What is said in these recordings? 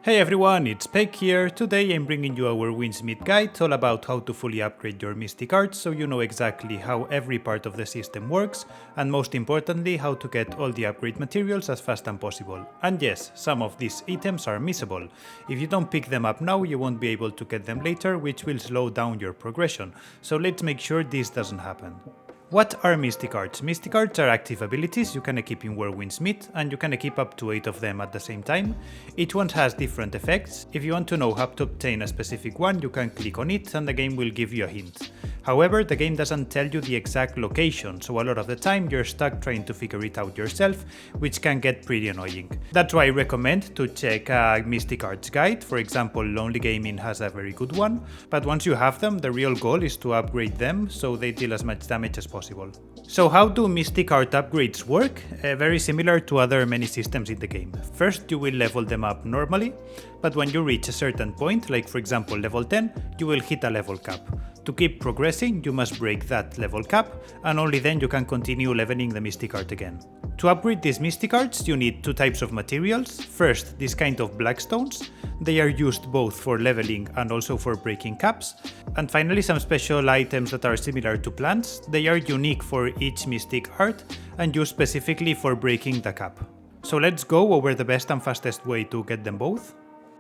Hey everyone, it's Peck here. Today I'm bringing you our Winsmith guide, all about how to fully upgrade your mystic arts so you know exactly how every part of the system works, and most importantly how to get all the upgrade materials as fast as possible. And yes, some of these items are missable. If you don't pick them up now, you won't be able to get them later, which will slow down your progression. So let's make sure this doesn't happen. What are Mystic Arts? Mystic Arts are active abilities you can equip in Winsmith, and you can equip up to 8 of them at the same time. Each one has different effects. If you want to know how to obtain a specific one, you can click on it and the game will give you a hint. However, the game doesn't tell you the exact location, so a lot of the time you're stuck trying to figure it out yourself, which can get pretty annoying. That's why I recommend to check a Mystic Arts guide. For example, Lonely Gaming has a very good one, but once you have them, the real goal is to upgrade them so they deal as much damage as possible. So how do Mystic Art upgrades work? Very similar to other many systems in the game. First you will level them up normally, but when you reach a certain point, like for example level 10, you will hit a level cap. To keep progressing, you must break that level cap, and only then you can continue leveling the Mystic Art again. To upgrade these Mystic Arts, you need two types of materials. First, this kind of black stones. They are used both for leveling and also for breaking caps. And finally, some special items that are similar to plants. They are unique for each Mystic Art and used specifically for breaking the cap. So let's go over the best and fastest way to get them both.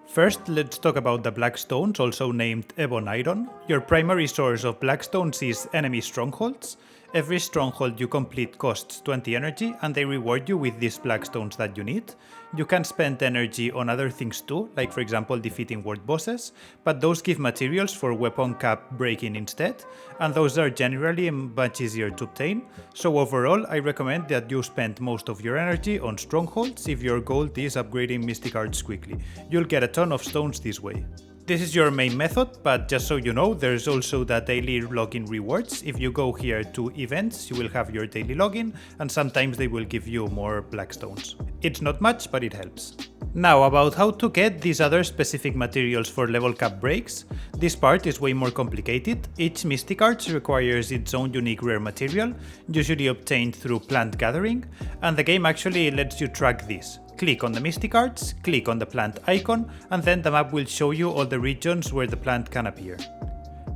First, let's talk about the black stones, also named Ebon Iron. Your primary source of black stones is enemy strongholds. Every stronghold you complete costs 20 energy, and they reward you with these black stones that you need. You can spend energy on other things too, like for example defeating world bosses, but those give materials for weapon cap breaking instead, and those are generally much easier to obtain. So overall, I recommend that you spend most of your energy on strongholds if your goal is upgrading Mystic Arts quickly. You'll get a ton of stones this way. This is your main method, but just so you know, there's also the daily login rewards. If you go here to events, you will have your daily login, and sometimes they will give you more black stones. It's not much, but it helps. Now about how to get these other specific materials for level cap breaks. This part is way more complicated. Each Mystic Arts requires its own unique rare material, usually obtained through plant gathering, and the game actually lets you track this. Click on the Mystic Arts, click on the plant icon, and then the map will show you all the regions where the plant can appear.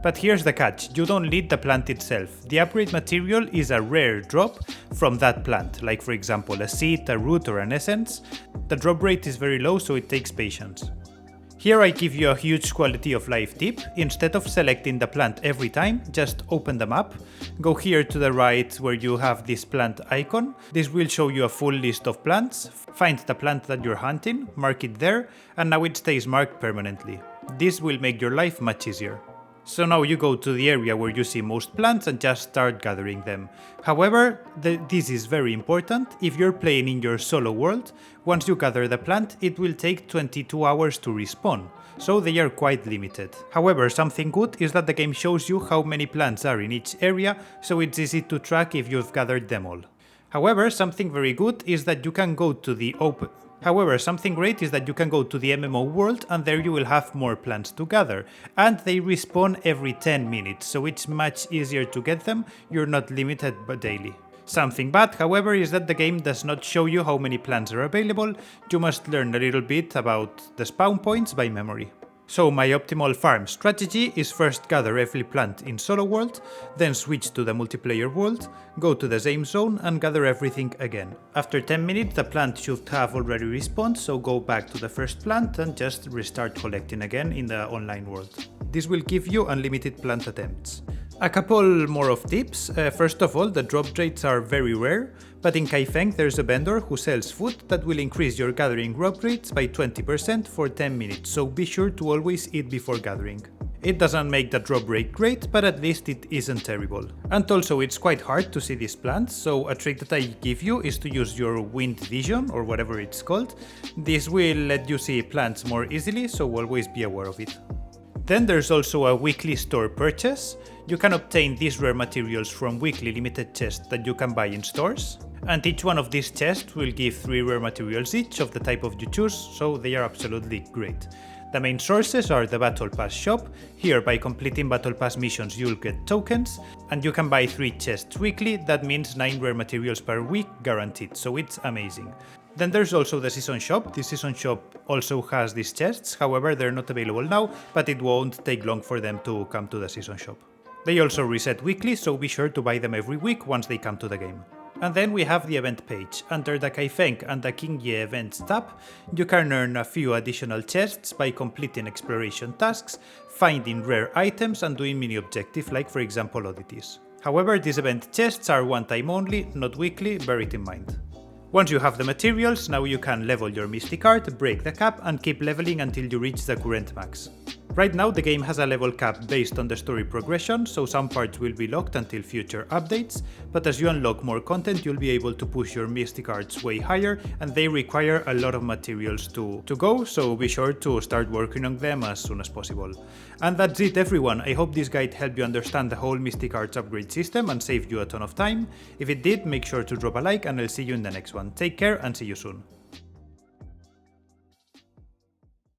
But here's the catch, you don't need the plant itself. The upgrade material is a rare drop from that plant, like for example a seed, a root or an essence. The drop rate is very low, so it takes patience. Here I give you a huge quality of life tip. Instead of selecting the plant every time, just open the map, go here to the right where you have this plant icon. This will show you a full list of plants. Find the plant that you're hunting, mark it there, and now it stays marked permanently. This will make your life much easier. So now you go to the area where you see most plants and just start gathering them. However, this is very important. If you're playing in your solo world, once you gather the plant, it will take 22 hours to respawn, so they are quite limited. However, something good is that the game shows you how many plants are in each area, so it's easy to track if you've gathered them all. However, something very good is that you can go to the something great is that you can go to the MMO world, and there you will have more plants to gather, and they respawn every 10 minutes, so it's much easier to get them. You're not limited but daily. Something bad, however, is that the game does not show you how many plants are available. You must learn a little bit about the spawn points by memory. So my optimal farm strategy is first gather every plant in solo world, then switch to the multiplayer world, go to the same zone and gather everything again. After 10 minutes the plant should have already respawned, so go back to the first plant and just restart collecting again in the online world. This will give you unlimited plant attempts. A couple more of tips. First of all, the drop rates are very rare, but in Kaifeng there's a vendor who sells food that will increase your gathering drop rates by 20% for 10 minutes, so be sure to always eat before gathering. It doesn't make the drop rate great, but at least it isn't terrible. And also it's quite hard to see these plants, so a trick that I give you is to use your wind vision, or whatever it's called. This will let you see plants more easily, so always be aware of it. Then there's also a weekly store purchase. You can obtain these rare materials from weekly limited chests that you can buy in stores. And each one of these chests will give 3 rare materials each of the type of you choose, so they are absolutely great. The main sources are the Battle Pass shop. Here, by completing Battle Pass missions you'll get tokens, and you can buy 3 chests weekly. That means 9 rare materials per week guaranteed, so it's amazing. Then there's also the season shop. The season shop also has these chests, however they're not available now, but it won't take long for them to come to the season shop. They also reset weekly, so be sure to buy them every week once they come to the game. And then we have the event page. Under the Kaifeng and the King Ye events tab, you can earn a few additional chests by completing exploration tasks, finding rare items and doing mini objectives like for example oddities. However, these event chests are one time only, not weekly, bear it in mind. Once you have the materials, now you can level your Mystic Art, break the cap and keep leveling until you reach the current max. Right now the game has a level cap based on the story progression, so some parts will be locked until future updates, but as you unlock more content you'll be able to push your Mystic Arts way higher, and they require a lot of materials to go, so be sure to start working on them as soon as possible. And that's it everyone, I hope this guide helped you understand the whole Mystic Arts upgrade system and saved you a ton of time. If it did, make sure to drop a like and I'll see you in the next one. Take care and see you soon.